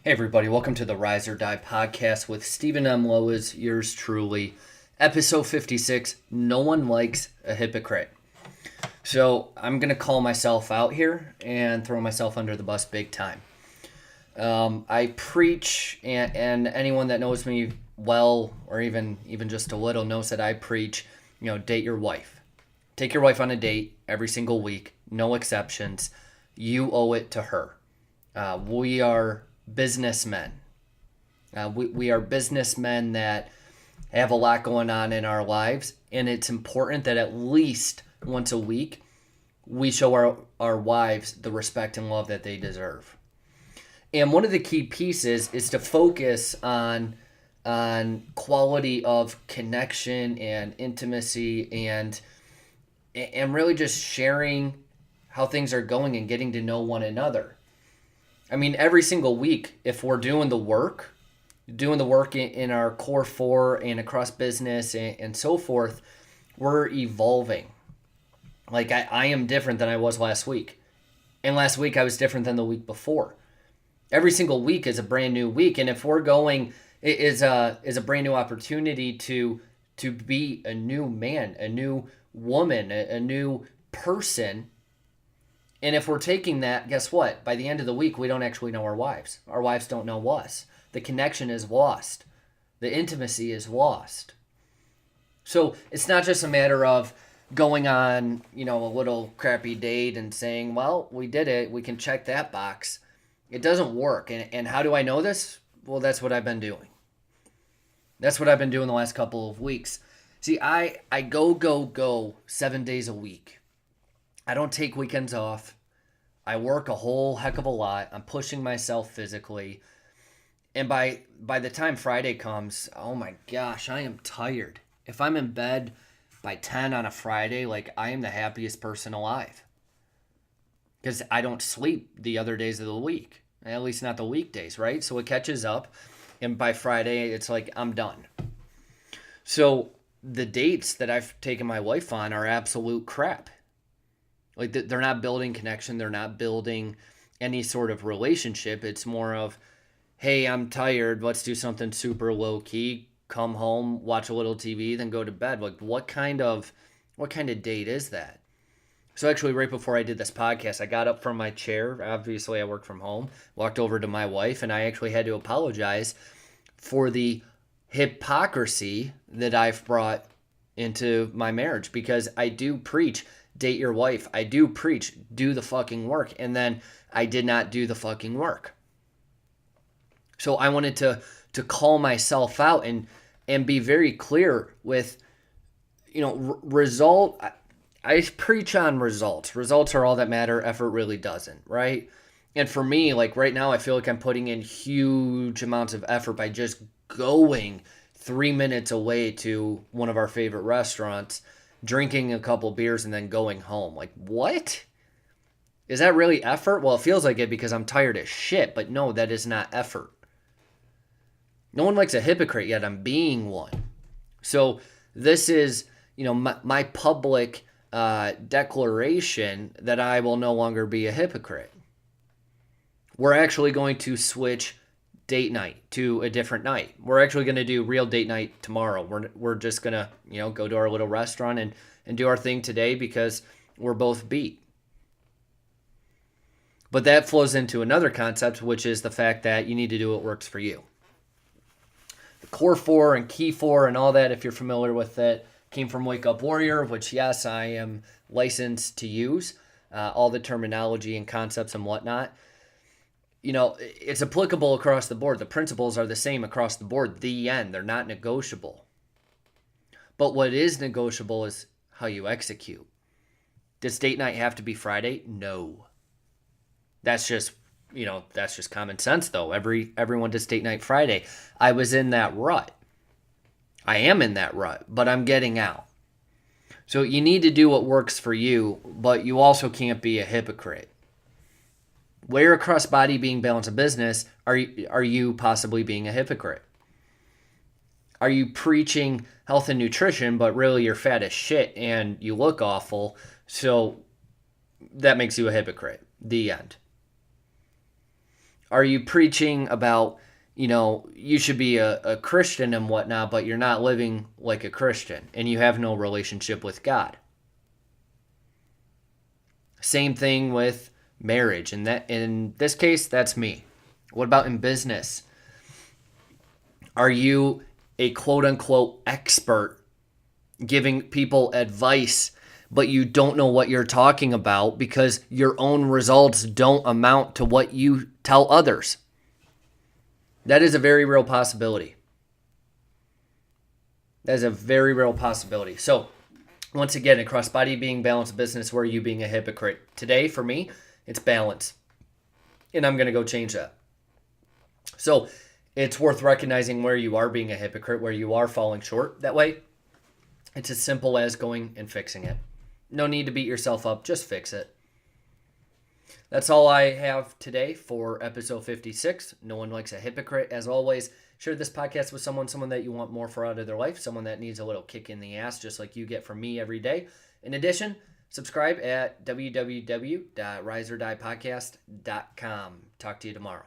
Hey everybody, welcome to the Rise or Die podcast with Stephen M. Lowisz, yours truly. Episode 56, No One Likes a Hypocrite. So I'm going to call myself out here and throw myself under the bus big time. I preach, and anyone that knows me well or even just a little knows that I preach, date your wife. Take your wife on a date every single week, no exceptions. You owe it to her. We are businessmen. We are businessmen that have a lot going on in our lives, and it's important that at least once a week we show our wives the respect and love that they deserve. And one of the key pieces is to focus on quality of connection and intimacy and really just sharing how things are going and getting to know one another. I mean, every single week, if we're doing the work in our core four and across business and so forth, we're evolving. Like I am different than I was last week. And last week I was different than the week before. Every single week is a brand new week. And if we're going, it is a brand new opportunity to be a new man, a new woman, a new person. And if we're taking that, guess what? By the end of the week, we don't actually know our wives. Our wives don't know us. The connection is lost. The intimacy is lost. So it's not just a matter of going on, a little crappy date and saying, well, we did it. We can check that box. It doesn't work. And how do I know this? Well, that's what I've been doing. That's what I've been doing the last couple of weeks. See, I go 7 days a week. I don't take weekends off. I work a whole heck of a lot. I'm pushing myself physically. And by the time Friday comes, oh my gosh, I am tired. If I'm in bed by 10 on a Friday, I am the happiest person alive. Because I don't sleep the other days of the week. At least not the weekdays, right? So it catches up. And by Friday, it's like I'm done. So the dates that I've taken my wife on are absolute crap. They're not building connection. They're not building any sort of relationship. It's more of, hey, I'm tired. Let's do something super low key. Come home, watch a little TV, then go to bed. What kind of date is that? So actually, right before I did this podcast, I got up from my chair. Obviously, I work from home. Walked over to my wife, and I actually had to apologize for the hypocrisy that I've brought into my marriage, because I do preach date your wife. I do preach do the fucking work, and then I did not do the fucking work. So I wanted to call myself out and be very clear with result. I preach on results. Results are all that matter. Effort really doesn't, right? And for me, right now, I feel like I'm putting in huge amounts of effort by just going 3 minutes away to one of our favorite restaurants, drinking a couple beers, and then going home. What? Is that really effort? Well, it feels like it because I'm tired as shit, but no, that is not effort. No one likes a hypocrite, yet I'm being one. So this is, my public declaration that I will no longer be a hypocrite. We're actually going to switch date night to a different night. We're actually going to do real date night tomorrow. We're just going to, go to our little restaurant and do our thing today because we're both beat. But that flows into another concept, which is the fact that you need to do what works for you. The core four and key four and all that, if you're familiar with it, came from Wake Up Warrior, which, yes, I am licensed to use all the terminology and concepts and whatnot. It's applicable across the board. The principles are the same across the board. The end. They're not negotiable. But what is negotiable is how you execute. Does date night have to be Friday? No. That's just common sense, though. Everyone does date night Friday. I was in that rut. I am in that rut, but I'm getting out. So you need to do what works for you, but you also can't be a hypocrite. Where across body being balance of business are you possibly being a hypocrite? Are you preaching health and nutrition, but really you're fat as shit and you look awful, so that makes you a hypocrite? The end. Are you preaching about, you should be a Christian and whatnot, but you're not living like a Christian and you have no relationship with God? Same thing with marriage. And that in this case, that's me. What about in business? Are you a quote unquote expert giving people advice, but you don't know what you're talking about because your own results don't amount to what you tell others? That is a very real possibility. That is a very real possibility. So, once again, across body being balanced business, where are you being a hypocrite? Today, for me, it's balance. And I'm going to go change that. So, it's worth recognizing where you are being a hypocrite, where you are falling short. That way, it's as simple as going and fixing it. No need to beat yourself up. Just fix it. That's all I have today for episode 56. No one likes a hypocrite. As always, share this podcast with someone that you want more for out of their life, someone that needs a little kick in the ass, just like you get from me every day. In addition, subscribe at www.riseordiepodcast.com. Talk to you tomorrow.